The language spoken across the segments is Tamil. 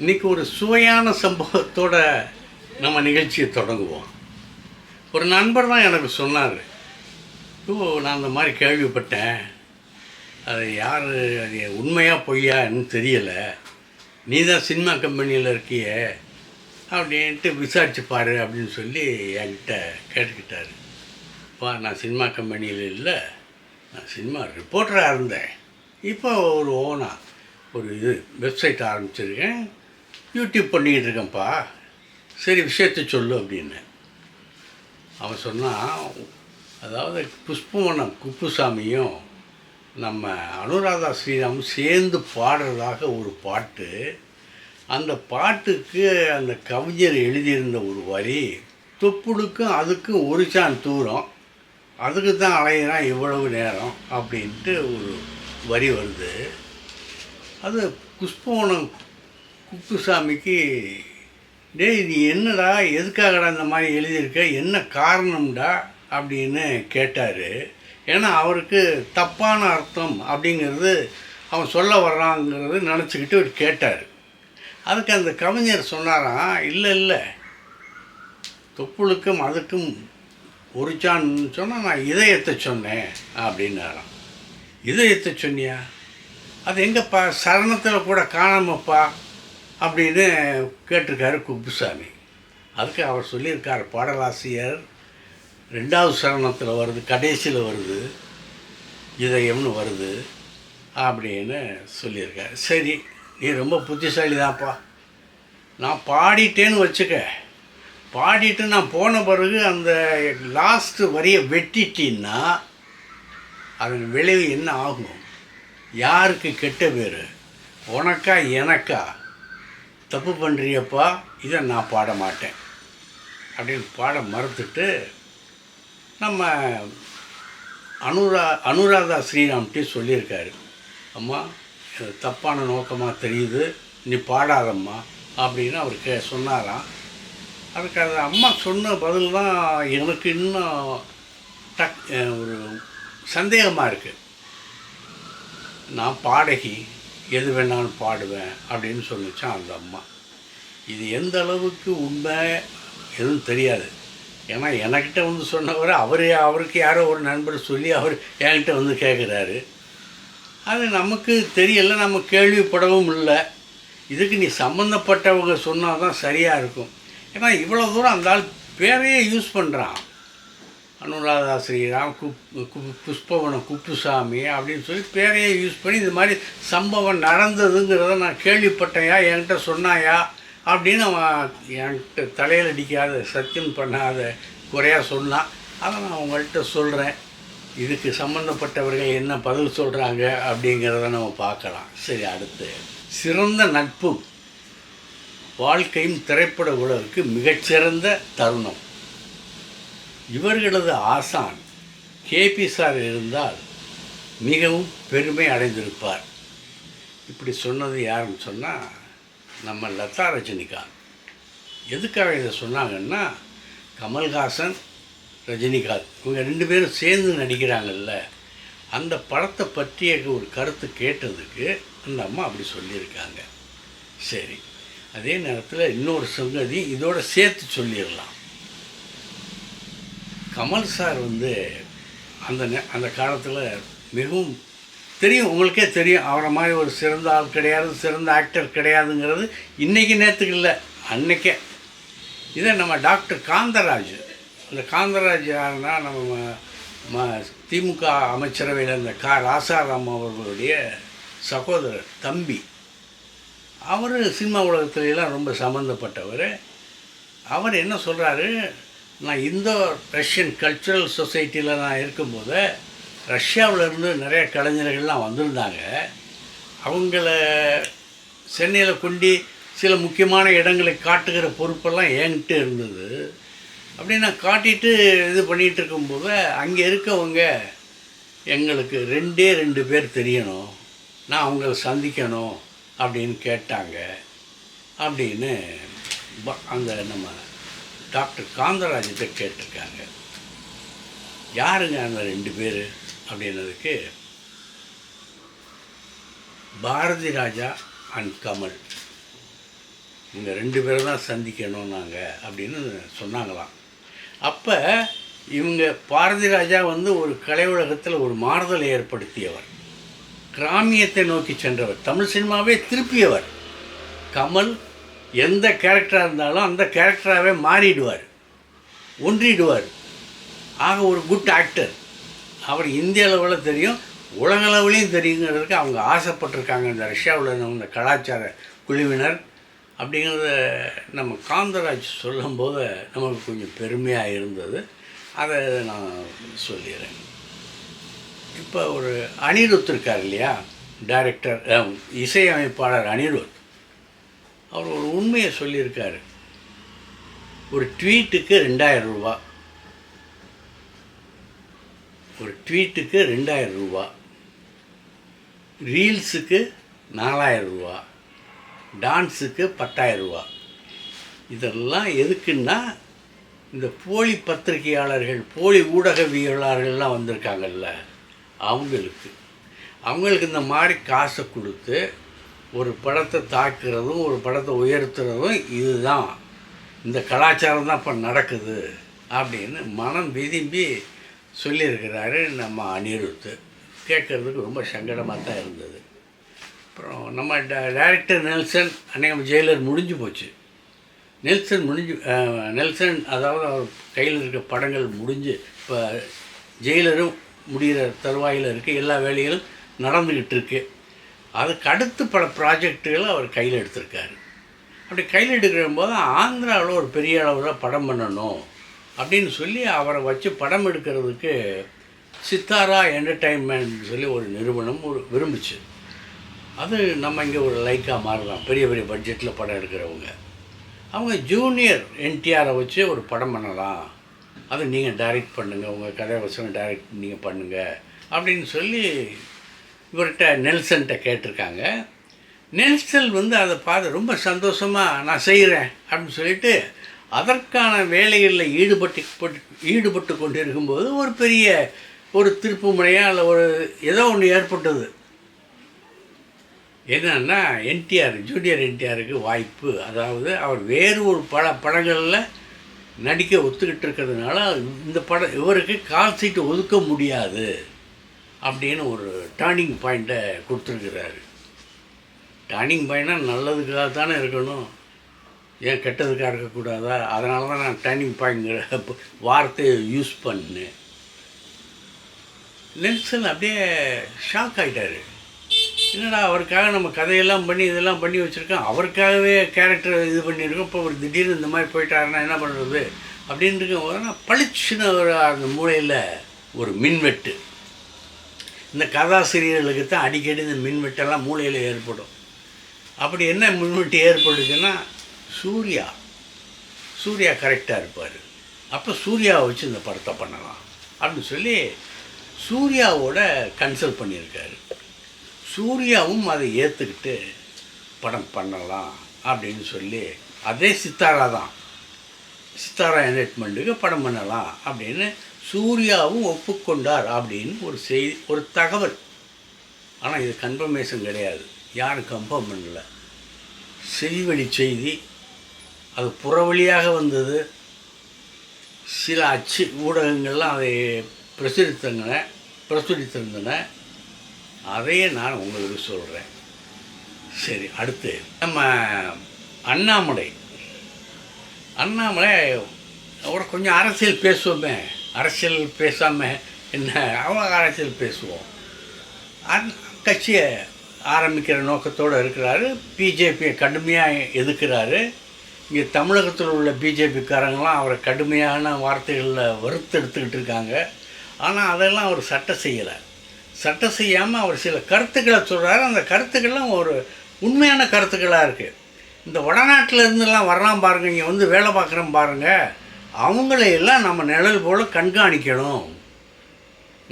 இன்றைக்கி ஒரு சுவையான சம்பவத்தோட நம்ம நிகழ்ச்சியை தொடங்குவோம். ஒரு நண்பர் தான் எனக்கு சொன்னார், நான் அந்த மாதிரி கேள்விப்பட்டேன், அது யார், அது உண்மையாக பொய்யான்னு தெரியலை, நீ தான் சினிமா கம்பெனியில் இருக்கிய அப்படின்ட்டு விசாரிச்சு பாரு அப்படின்னு சொல்லி என்கிட்ட கேட்டுக்கிட்டார். நான் சினிமா கம்பெனியில் இல்லை, நான் சினிமா ரிப்போர்ட்டராக இருந்தேன், இப்போ ஒரு ஒரு வெப்சைட் ஆரம்பிச்சிருக்கேன், யூடியூப் பண்ணிக்கிட்டு இருக்கேன்ப்பா, சரி விஷயத்தை சொல்லு அப்படின்னு. அவன் சொன்னான், அதாவது புஷ்பவனம் குப்புசாமியும் நம்ம அனுராதா ஸ்ரீராமும் சேர்ந்து பாடுறதாக ஒரு பாட்டு, அந்த பாட்டுக்கு அந்த கவிஞர் எழுதியிருந்த ஒரு வரி, தொப்புளுக்கும் அதுக்கும் ஒரு சான் தூரம், அதுக்கு தான் அலையிறான் இவ்வளவு நேரம் அப்படின்ட்டு ஒரு வரி வருது. அது புஷ்பவனம் குப்புசாமிக்கு, டேய் நீ என்னடா, எதுக்காகடா இந்த மாதிரி எழுதியிருக்க, என்ன காரணம்டா அப்படின்னு கேட்டார். ஏன்னா அவருக்கு தப்பான அர்த்தம் அப்படிங்கிறது அவன் சொல்ல வர்றாங்கிறது நினச்சிக்கிட்டு அவர் கேட்டார். அதுக்கு அந்த கவிஞர் சொன்னாராம், இல்லை தொப்புளுக்கும் அதுக்கும் ஒரு சான்னு சொன்னால் நான் இதயத்தை சொன்னேன் அப்படின்னாராம். இதயத்தை சொன்னியா, அது எங்கப்பா, சரணத்தில் கூட காணாமப்பா அப்படின்னு கேட்டிருக்காரு குப்புசாமி. அதுக்கு அவர் சொல்லியிருக்கார், பாடலாசிரியர் 2வது சரணத்தில் வருது, கடைசியில் வருது, இதயம்னு வருது அப்படின்னு சொல்லியிருக்கார். சரி, நீ ரொம்ப புத்திசாலி தான்ப்பா, நான் பாடிட்டேன்னு வச்சுக்க, பாடிட்டு நான் போன பிறகு அந்த லாஸ்ட்டு வரியை வெட்டிட்டின்னா அதன் விளைவு என்ன ஆகும், யாருக்கு கெட்ட பேர், உனக்கா எனக்கா, தப்பு பண்ணுறியப்பா, இதை நான் பாட மாட்டேன் அப்படின்னு பாட மறுத்துட்டு நம்ம அனுராதா ஸ்ரீராம்கிட்டே சொல்லியிருக்காரு, அம்மா தப்பான நோக்கமாக தெரியுது, நீ பாடாதம்மா அப்படின்னு அவருக்கு சொன்னாராம். அதுக்கு அது அம்மா சொன்ன பதில் தான் எனக்கு இன்னும் ஒரு சந்தேகமாக இருக்குது. நான் பாடகி, எது வேணாலும் பாடுவேன் அப்படின்னு சொல்லிச்சான் அந்த அம்மா. இது எந்த அளவுக்கு உண்மை எதுவும் தெரியாது. ஏன்னா என்கிட்ட வந்து சொன்னவர் அவருக்கு யாரோ ஒரு நண்பர் சொல்லி அவர் என்கிட்ட வந்து கேட்குறாரு. அது நமக்கு தெரியலை, நம்ம கேள்விப்படவும் இல்லை. இதுக்கு நீ சம்மந்தப்பட்டவங்க சொன்னால் தான் சரியாக இருக்கும். ஏன்னா இவ்வளோ தூரம் அந்த ஆள் பேரையே யூஸ் பண்ணுறான், அனுராதா ஸ்ரீராம், புஷ்பவனம் குப்புசாமி அப்படின்னு சொல்லி பேரையே யூஸ் பண்ணி இந்த மாதிரி சம்பவம் நடந்ததுங்கிறத நான் கேள்விப்பட்டேயா, என்கிட்ட சொன்னாயா அப்படின்னு அவன் என்கிட்ட தலையில் அடிக்காத சத்தியம் பண்ணாத குறையாக சொன்னான். அதை நான் உங்கள்கிட்ட சொல்கிறேன். இதுக்கு சம்மந்தப்பட்டவர்கள் என்ன பதில் சொல்கிறாங்க அப்படிங்கிறத நம்ம பார்க்கலாம். சரி, அடுத்து, சிறந்த நட்பும் வாழ்க்கையும் திரைப்பட உலகுக்கு மிகச்சிறந்த தருணம். இவர்களது ஆசான் கேபி சார் இருந்தால் மிகவும் பெருமை அடைந்திருப்பார். இப்படி சொன்னது யாருன்னு சொன்னால் நம்ம லதா ரஜினிகாந்த். எதுக்காக இதை சொன்னாங்கன்னா, கமல்ஹாசன் ரஜினிகாந்த் இவங்க 2 பேரும் சேர்ந்து நடிக்கிறாங்கல்ல, அந்த படத்தை பற்றிய ஒரு கருத்து கேட்டதுக்கு அந்த அம்மா அப்படி சொல்லியிருக்காங்க. சரி, அதே நேரத்தில் இன்னொரு சங்கதி இதோட சேர்த்து சொல்லிடலாம். கமல் சார் அந்த காலத்தில் மிகவும் தெரியும், உங்களுக்கே தெரியும், அவரை மாதிரி ஒரு சிறந்த ஆள் கிடையாது, சிறந்த ஆக்டர் கிடையாதுங்கிறது இன்றைக்கி நேற்றுக்கு இல்லை, அன்றைக்கே. இதை நம்ம டாக்டர் காந்தராஜ், அந்த காந்தராஜ் யாருன்னா நம்ம திமுக அமைச்சரவையில் இருந்த ராசாராம் அவர்களுடைய சகோதரர் தம்பி. அவர் சினிமா உலகத்துலாம் ரொம்ப சம்மந்தப்பட்டவர். அவர் என்ன சொல்கிறாரு, நான் இந்தோ ரஷ்யன் கல்ச்சுரல் சொசைட்டியில் நான் இருக்கும்போது ரஷ்யாவிலேருந்து நிறைய கலைஞர்கள்லாம் வந்திருந்தாங்க. அவங்கள சென்னையில் கொண்டு சில முக்கியமான இடங்களை காட்டுகிற பொறுப்பெல்லாம் என்கிட்ட இருந்தது. அப்படி நான் காட்டிட்டு இது பண்ணிகிட்டு இருக்கும்போது அங்கே இருக்கவங்க, எங்களுக்கு 2 பேர் தெரியணும், நான் அவங்கள சந்திக்கணும் அப்படின்னு கேட்டாங்க அப்படின்னு அந்த நம்ம டாக்டர் காந்தராஜிட்ட கேட்டிருக்காங்க. யாருங்க அந்த 2 பேர் அப்படின்னதுக்கு, பாரதி ராஜா அண்ட் கமல் இவங்க 2 பேரும் தான் சந்திக்கணும் நாங்கள் அப்படின்னு சொன்னாங்களாம். அப்போ இவங்க பாரதி ராஜா வந்து ஒரு கலை உலகத்தில் ஒரு மாறுதலை ஏற்படுத்தியவர், கிராமியத்தை நோக்கி சென்றவர், தமிழ் சினிமாவே திருப்பியவர். கமல் எந்த கேரக்டராக இருந்தாலும் அந்த கேரக்டராகவே மாறிடுவார், ஒன்றிடுவார். ஆக ஒரு குட் ஆக்டர். அவர் இந்திய அளவில் தெரியும், உலக அளவுலேயும் தெரியுங்கிறதுக்கு அவங்க ஆசைப்பட்டிருக்காங்க இந்த ரஷ்யாவில் இந்த கலாச்சார குழுவினர். அப்படிங்கிறத நம்ம காந்தராஜ் சொல்லும்போது நமக்கு கொஞ்சம் பெருமையாக இருந்தது. அதை நான் சொல்லிடுறேன். இப்போ ஒரு அனிருத் இருக்கார் இல்லையா, டைரக்டர் இசையமைப்பாளர் அனிருத். அவர் ஒரு உண்மையை சொல்லியிருக்காரு. ஒரு ட்வீட்டுக்கு 2000 ரூபா, ஒரு ட்வீட்டுக்கு 2000 ரூபா, ரீல்ஸுக்கு 4000 ரூபா, டான்ஸுக்கு 10,000 ரூபா. இதெல்லாம் எதுக்குன்னா இந்த போலி பத்திரிகையாளர்கள், போலி ஊடகவியலாளர்கள்லாம் வந்திருக்காங்கல்ல, அவங்களுக்கு இந்த மாதிரி காசை கொடுத்து ஒரு படத்தை தாக்குறதும் ஒரு படத்தை உயர்த்துறதும் இதுதான், இந்த கலாச்சாரம் தான் இப்போ நடக்குது அப்படின்னு மனம் விரும்பி சொல்லியிருக்கிறாரு நம்ம அனிருத். கேட்குறதுக்கு ரொம்ப சங்கடமாக தான் இருந்தது. அப்புறம் நம்ம டைரக்டர் நெல்சன், அன்னைக்கு ஜெயிலர் முடிஞ்சு போச்சு. நெல்சன் அதாவது அவர் கையில் இருக்க படங்கள் முடிஞ்சு இப்போ ஜெயிலரும் முடிகிற தருவாயில் இருக்குது, எல்லா வேலைகளும் நடந்துக்கிட்டு இருக்கு. அதுக்கு அடுத்து பல ப்ராஜெக்டுகளை அவர் கையில் எடுத்திருக்காரு. அப்படி கையில் எடுக்கிற போது ஆந்திராவில் ஒரு பெரிய அளவில் படம் பண்ணணும் அப்படின்னு சொல்லி அவரை வச்சு படம் எடுக்கிறதுக்கு சித்தாரா என்டர்டைன்மெண்ட் சொல்லி ஒரு நிறுவனம் விரும்பிச்சு. அது நம்ம இங்கே ஒரு லைக்கா மாறலாம், பெரிய பெரிய பட்ஜெட்டில் படம் எடுக்கிறவங்க. அவங்க ஜூனியர் என்டிஆரை வச்சு ஒரு படம் பண்ணலாம், அது நீங்கள் டைரக்ட் பண்ணுங்கள், உங்கள் கதை வசனம் டைரக்ட் நீங்கள் பண்ணுங்கள் அப்படின்னு சொல்லி இவர்கிட்ட நெல்சன்கிட்ட கேட்டிருக்காங்க. நெல்சன் வந்து அதை பார்த்து ரொம்ப சந்தோஷமாக நான் செய்கிறேன் அப்படின்னு சொல்லிட்டு அதற்கான வேலைகளில் ஈடுபட்டு கொண்டு இருக்கும்போது ஒரு பெரிய ஒரு திருப்பு முறையாக இல்லை ஒரு ஏதோ ஒன்று ஏற்பட்டது. என்னன்னா ஜூனியர் என்டிஆருக்கு வாய்ப்பு, அதாவது அவர் வேறு ஒரு படங்களில் நடிக்க ஒத்துக்கிட்டு இருக்கிறதுனால இந்த படம் இவருக்கு கால் சீட்டு ஒதுக்க முடியாது அப்படின்னு ஒரு டர்னிங் பாயிண்ட்டை கொடுத்துருக்கிறாரு. டர்னிங் பாயிண்ட்னா நல்லதுக்காக தானே இருக்கணும், ஏன் கெட்டதுக்காக இருக்கக்கூடாதா? அதனால தான் நான் டர்னிங் பாயிண்ட்ங்கிற வார்த்தையை யூஸ் பண்ணேன். நெல்சன் அப்படியே ஷாக் ஆகிட்டார். என்னடா அவருக்காக நம்ம கதையெல்லாம் பண்ணி இதெல்லாம் பண்ணி வச்சுருக்கோம், அவருக்காகவே கேரக்டர் இது பண்ணியிருக்கோம், இப்போ ஒரு திடீர்னு இந்த மாதிரி போயிட்டாருன்னா என்ன பண்ணுறது அப்படின்னு இருக்கும்போது நான் பளிச்சுன்னு ஒரு அந்த மூலையில் ஒரு மின்வெட்டு. இந்த கதாசிரியர்களுக்கு தான் அடிக்கடி இந்த மின்வெட்டெல்லாம் மூலையில் ஏற்படும். அப்படி என்ன மின்வெட்டு ஏற்படுச்சுன்னா சூர்யா கரெக்டாக இருப்பார், அப்போ சூர்யாவை வச்சு இந்த படத்தை பண்ணலாம் அப்படின்னு சொல்லி சூர்யாவோட கன்சல்ட் பண்ணியிருக்காரு. சூர்யாவும் அதை ஏற்றுக்கிட்டு படம் பண்ணலாம் அப்படின்னு சொல்லி அதே சித்தாரா என்டர்டைன்மெண்ட்டுக்கு படம் பண்ணலாம் அப்படின்னு சூர்யாவும் ஒப்புக்கொண்டார் அப்படின்னு ஒரு செய்தி, ஒரு தகவல். ஆனால் இது கன்ஃபர்மேஷன் கிடையாது, யாரும் கன்ஃபார்ம் பண்ணல. செவிவழி செய்தி, அது புறவழியாக வந்தது. சில அச்சு ஊடகங்கள்லாம் அதை பிரசுரித்திருந்தன. அதையே நான் உங்களுக்கு சொல்கிறேன். சரி, அடுத்து நம்ம அண்ணாமலை அவரை கொஞ்சம் அரசியல் பேசுவோமே, அரசியல் பேசாமல் என்ன, அவ்வளோ அரசியல் பேசுவோம். கட்சியை ஆரம்பிக்கிற நோக்கத்தோடு இருக்கிறாரு. பிஜேபியை கடுமையாக எதிர்க்கிறாரு. இங்கே தமிழகத்தில் உள்ள பிஜேபிக்காரங்களாம் அவரை கடுமையான வார்த்தைகளில் வறுத்தெடுத்துக்கிட்டு இருக்காங்க. ஆனால் அதெல்லாம் அவர் சட்டம் செய்யாமல் அவர் சில கருத்துக்களை சொல்கிறாரு. அந்த கருத்துக்கள்லாம் ஒரு உண்மையான கருத்துக்களாக இருக்குது. இந்த வடநாட்டில் இருந்தெல்லாம் வர்றான் பாருங்கள், இங்கே வந்து வேலை பார்க்குறோம் பாருங்கள், அவங்களையெல்லாம் நம்ம நிழல் போல் கண்காணிக்கணும்,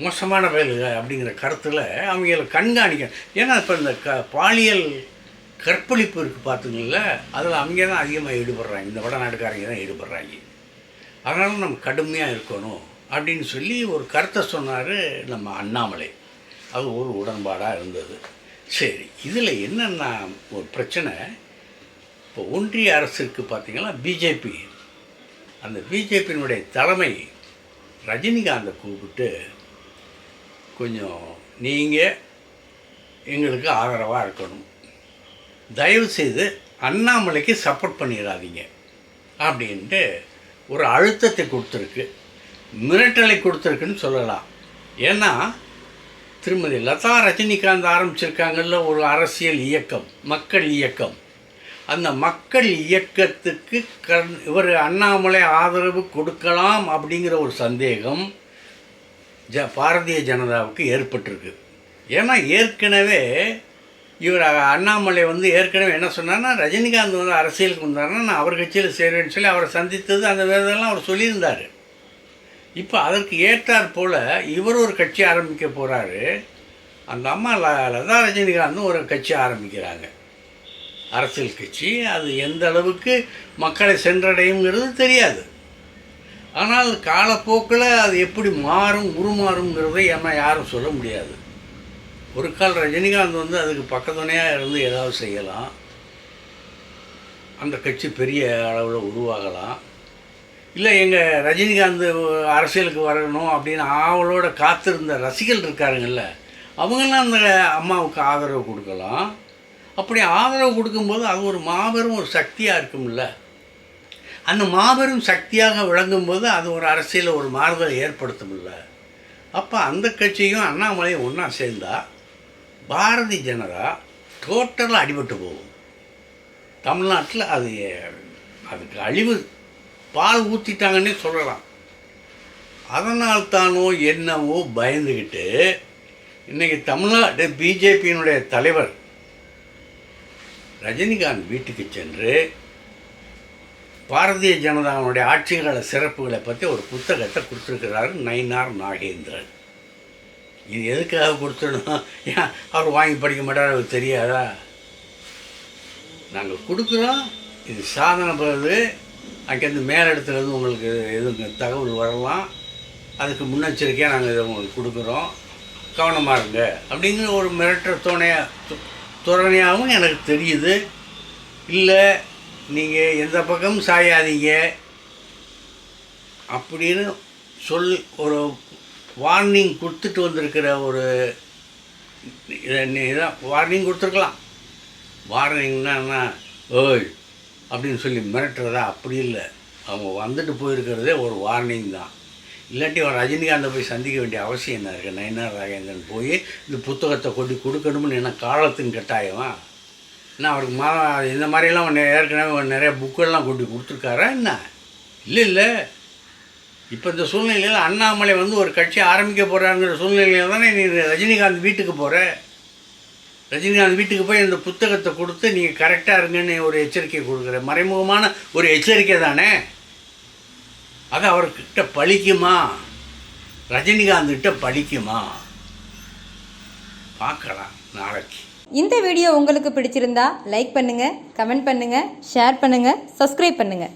மோசமான வேலைகள் அப்படிங்கிற கருத்தில் அவங்கள கண்காணிக்கணும். ஏன்னா இப்போ இந்த பாலியல் கற்பழிப்பு இருக்குது பார்த்துங்கள, அதில் அவங்க தான் அதிகமாக ஈடுபடுறாங்க, இந்த வடநாட்டுக்காரங்க தான் ஈடுபடுறாங்க. அதனால நம்ம கடுமையாக இருக்கணும் அப்படின்னு சொல்லி ஒரு கருத்தை சொன்னார் நம்ம அண்ணாமலை. அது ஒரு உடன்பாடாக இருந்தது. சரி, இதில் என்னென்னா ஒரு பிரச்சனை, இப்போ ஒன்றிய அரசுக்கு பார்த்திங்கன்னா பிஜேபி, அந்த பிஜேபியினுடைய தலைமை ரஜினிகாந்தை கூப்பிட்டு கொஞ்சம் நீங்கள் எங்களுக்கு ஆதரவாக இருக்கணும், தயவுசெய்து அண்ணாமலைக்கு சப்போர்ட் பண்ணிடாதீங்க அப்படின்ட்டு ஒரு அழுத்தத்தை கொடுத்துருக்கு, மிரட்டலை கொடுத்துருக்குன்னு சொல்லலாம். ஏன்னா திருமதி லதா ரஜினிகாந்த் ஆரம்பிச்சிருக்காங்கல்ல ஒரு அரசியல் இயக்கம், மக்கள் இயக்கம். அந்த மக்கள் இயக்கத்துக்கு இவர் அண்ணாமலை ஆதரவு கொடுக்கலாம் அப்படிங்கிற ஒரு சந்தேகம் பாரதிய ஜனதாவுக்கு ஏற்பட்டிருக்கு. ஏன்னா ஏற்கனவே இவர் அண்ணாமலை ஏற்கனவே என்ன சொன்னார்னா, ரஜினிகாந்த் அரசியலுக்கு வந்தார்னா நான் அவர் கட்சியில் சேருவேன்னு சொல்லி அவரை சந்தித்தது அந்த வேதெல்லாம் அவர் சொல்லியிருந்தார். இப்போ அதற்கு ஏற்றாற் போல் இவர் ஒரு கட்சி ஆரம்பிக்க போகிறாரு, அந்த அம்மா லதா ரஜினிகாந்தும் ஒரு கட்சி ஆரம்பிக்கிறாங்க, அரசியல் கட்சி. அது எந்த அளவுக்கு மக்களை சென்றடையுங்கிறது தெரியாது. ஆனால் காலப்போக்கில் அது எப்படி உருமாறுங்கிறதை ஏன்னா யாரும் சொல்ல முடியாது. ஒரு கால் ரஜினிகாந்த் அதுக்கு பக்கத்துணையாக இருந்து ஏதாவது செய்யலாம், அந்த கட்சி பெரிய அளவில் உருவாகலாம். இல்லை எங்கள் ரஜினிகாந்த் அரசியலுக்கு வரணும் அப்படின்னு ஆவலோட காத்திருந்த ரசிகர்கள் இருக்காருங்கள்ல, அவங்களாம் அந்த அம்மாவுக்கு ஆதரவு கொடுக்கலாம். அப்படி ஆதரவு கொடுக்கும்போது அது ஒரு மாபெரும் ஒரு சக்தியாக இருக்கும்ல, அந்த மாபெரும் சக்தியாக விளங்கும்போது அது ஒரு அரசியலில் ஒரு மாறுதலை ஏற்படுத்தும்ல. அப்போ அந்த கட்சியும் அண்ணாமலையும் ஒன்றா சேர்ந்தால் பாரதிய ஜனதா டோட்டலாக அடிபட்டு போகும். தமிழ்நாட்டில் அதுக்கு அழிவு பால் ஊற்றிட்டாங்கன்னே சொல்லலாம். அதனால்தானோ என்னவோ பயந்துக்கிட்டு இன்றைக்கி தமிழ்நாடு பிஜேபியினுடைய தலைவர் ரஜினிகாந்த் வீட்டுக்கு சென்று பாரதிய ஜனதாவுடைய ஆட்சிகள சிறப்புகளை பற்றி ஒரு புத்தகத்தை கொடுத்துருக்கிறாரு நயினார் நாகேந்திரன். இது எதுக்காக கொடுத்துடணும்? ஏன் அவர் வாங்கி படிக்க மாட்டார், அவருக்கு தெரியாதா? நாங்கள் கொடுக்குறோம், இது சாதனை பெறுது, அங்கேருந்து மேலிடத்துலேருந்து உங்களுக்கு எதுவும் தகவல் வரலாம், அதுக்கு முன்னெச்சரிக்கையாக நாங்கள் இதை உங்களுக்கு கொடுக்குறோம், கவனமாக இருங்க அப்படிங்கிற ஒரு மிரட்டுற துணையாகவும் எனக்கு தெரியுது. இல்லை நீங்கள் எந்த பக்கமும் சாயாதீங்க அப்படின்னு ஒரு வார்னிங் கொடுத்துட்டு வந்திருக்கிற ஒரு இதான் வார்னிங் கொடுத்துருக்கலாம். வார்னிங்னா ஓய் அப்படின்னு சொல்லி மிரட்டுறதா? அப்படி இல்லை, அவங்க வந்துட்டு போயிருக்கிறதே ஒரு வார்னிங் தான். இல்லாட்டி அவன் ரஜினிகாந்தை போய் சந்திக்க வேண்டிய அவசியம் என்ன இருக்குது? நயினார் நாகேந்திரன் போய் இந்த புத்தகத்தை கொண்டு கொடுக்கணும்னு என்ன காலத்தின் கட்டாயமா? என்ன அவருக்கு இந்த மாதிரியெல்லாம் ஏற்கனவே நிறைய புக்கெல்லாம் கொண்டு கொடுத்துருக்காரா என்ன? இல்லை. இப்போ இந்த சூழ்நிலையில் அண்ணாமலை ஒரு கட்சி ஆரம்பிக்க போகிறாங்கிற சூழ்நிலையில் தானே நீ ரஜினிகாந்த் வீட்டுக்கு போகிற. ரஜினிகாந்த் வீட்டுக்கு போய் இந்த புத்தகத்தை கொடுத்து நீங்கள் கரெக்டாக இருங்கன்னு ஒரு எச்சரிக்கை கொடுக்குற, மறைமுகமான ஒரு எச்சரிக்கை தானே. அது அவர்கிட்ட பழிக்குமா? ரஜினிகாந்த் கிட்ட பழிக்குமா? பார்க்கலாம் நாளைக்கு. இந்த வீடியோ உங்களுக்கு பிடிச்சிருந்தா லைக் பண்ணுங்கள், கமெண்ட் பண்ணுங்கள், ஷேர் பண்ணுங்கள், சப்ஸ்கிரைப் பண்ணுங்கள்.